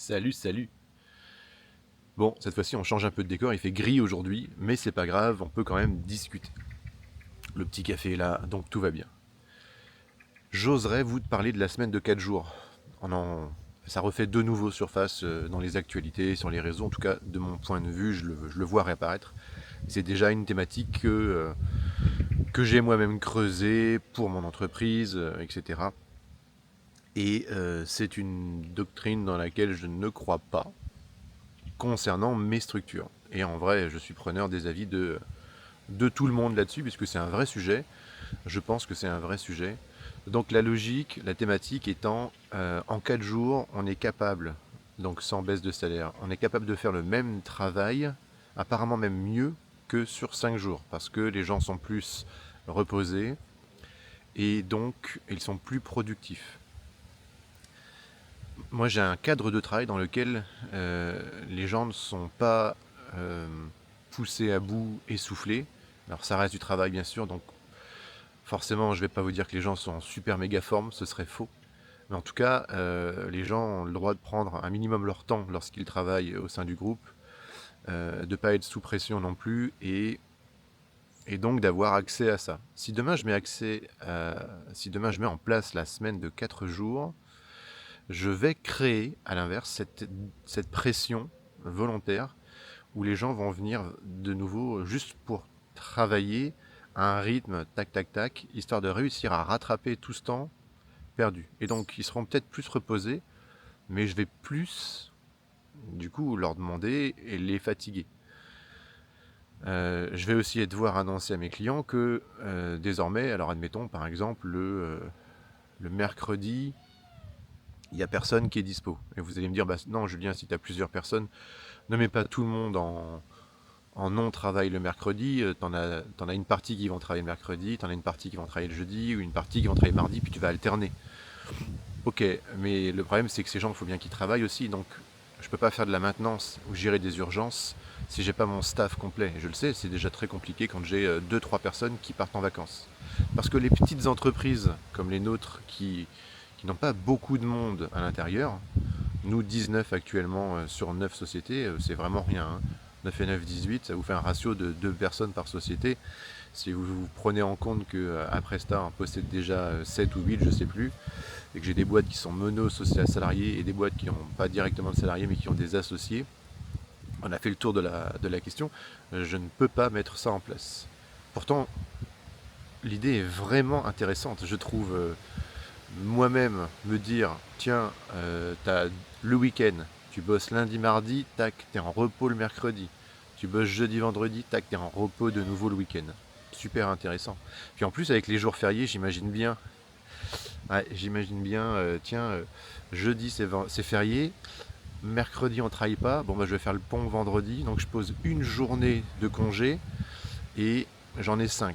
Salut, salut. Bon, cette fois-ci, on change un peu de décor. Il fait gris aujourd'hui, mais c'est pas grave, on peut quand même discuter. Le petit café est là, donc tout va bien. J'oserais vous parler de la semaine de 4 jours. Ça refait de nouveau surface dans les actualités, sur les réseaux. En tout cas, de mon point de vue, je le vois réapparaître. C'est déjà une thématique que j'ai moi-même creusée pour mon entreprise, etc. Et c'est une doctrine dans laquelle je ne crois pas concernant mes structures. Et en vrai, je suis preneur des avis de tout le monde là-dessus, puisque c'est un vrai sujet. Je pense que c'est un vrai sujet. Donc la logique, la thématique étant, en 4 jours, on est capable, donc sans baisse de salaire, on est capable de faire le même travail, apparemment même mieux que sur 5 jours, parce que les gens sont plus reposés et donc ils sont plus productifs. Moi j'ai un cadre de travail dans lequel les gens ne sont pas euh, poussés à bout, essoufflés. Alors ça reste du travail bien sûr, donc forcément, je ne vais pas vous dire que les gens sont en super méga forme, ce serait faux. Mais en tout cas, les gens ont le droit de prendre un minimum leur temps lorsqu'ils travaillent au sein du groupe, de ne pas être sous pression non plus, et donc d'avoir accès à ça. Si demain je mets en place la semaine de 4 jours, je vais créer, à l'inverse, cette pression volontaire où les gens vont venir de nouveau juste pour travailler à un rythme tac tac tac, histoire de réussir à rattraper tout ce temps perdu. Et donc ils seront peut-être plus reposés, mais je vais plus du coup leur demander et les fatiguer. Je vais aussi devoir annoncer à mes clients que désormais, alors admettons par exemple le mercredi, il n'y a personne qui est dispo. Et vous allez me dire, bah non Julien, si tu as plusieurs personnes, ne mets pas tout le monde en non-travail le mercredi, t'en as une partie qui vont travailler le mercredi, t'en as une partie qui vont travailler le jeudi, ou une partie qui vont travailler mardi, puis tu vas alterner. Ok, mais le problème c'est que ces gens, il faut bien qu'ils travaillent aussi, donc je peux pas faire de la maintenance ou gérer des urgences si j'ai pas mon staff complet. Je le sais, c'est déjà très compliqué quand j'ai deux trois personnes qui partent en vacances. Parce que les petites entreprises comme les nôtres qui n'ont pas beaucoup de monde à l'intérieur, nous 19 actuellement sur 9 sociétés, c'est vraiment rien. 9 et 9, 18, ça vous fait un ratio de 2 personnes par société. Si vous prenez en compte que Presta en possède déjà 7 ou 8, je ne sais plus, et que j'ai des boîtes qui sont mono-salariés et des boîtes qui n'ont pas directement de salariés mais qui ont des associés, on a fait le tour de la question. Je ne peux pas mettre ça en place. Pourtant, l'idée est vraiment intéressante. Je trouve moi-même me dire, tiens, t'as le week-end, tu bosses lundi, mardi, tac, t'es en repos le mercredi. Tu bosses jeudi, vendredi, tac, t'es en repos de nouveau le week-end. Super intéressant. Puis en plus, avec les jours fériés, j'imagine bien, tiens, jeudi c'est férié, mercredi on travaille pas, bon bah je vais faire le pont vendredi, donc je pose une journée de congé et j'en ai 5.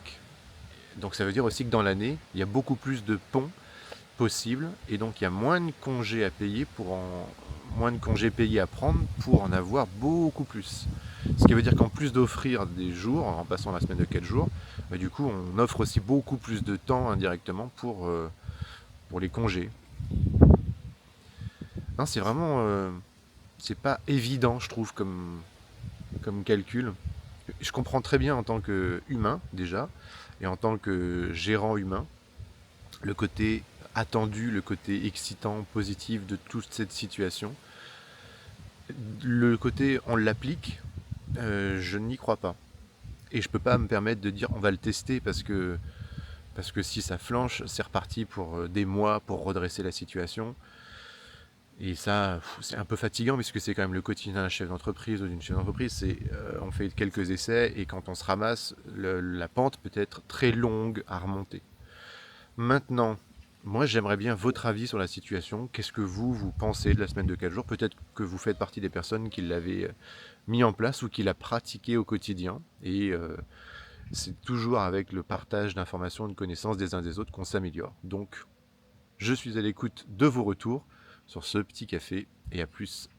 Donc ça veut dire aussi que dans l'année, il y a beaucoup plus de ponts possible et donc il y a moins de congés à payer moins de congés payés à prendre pour en avoir beaucoup plus. Ce qui veut dire qu'en plus d'offrir des jours, en passant la semaine de 4 jours, bah, du coup on offre aussi beaucoup plus de temps indirectement pour les congés. Non, c'est vraiment c'est pas évident je trouve comme calcul. Je comprends très bien en tant qu'humain déjà et en tant que gérant humain le côté attendu, le côté excitant, positif de toute cette situation. Le côté on l'applique, je n'y crois pas. Et je peux pas me permettre de dire on va le tester parce que si ça flanche, c'est reparti pour des mois pour redresser la situation. Et ça, c'est un peu fatigant puisque c'est quand même le quotidien d'un chef d'entreprise ou d'une chef d'entreprise. On fait quelques essais et quand on se ramasse, la pente peut être très longue à remonter. Maintenant, moi j'aimerais bien votre avis sur la situation. Qu'est-ce que vous pensez de la semaine de 4 jours? Peut-être que vous faites partie des personnes qui l'avaient mis en place ou qui l'a pratiqué au quotidien. Et c'est toujours avec le partage d'informations et de connaissances des uns des autres qu'on s'améliore. Donc, je suis à l'écoute de vos retours sur ce petit café et à plus.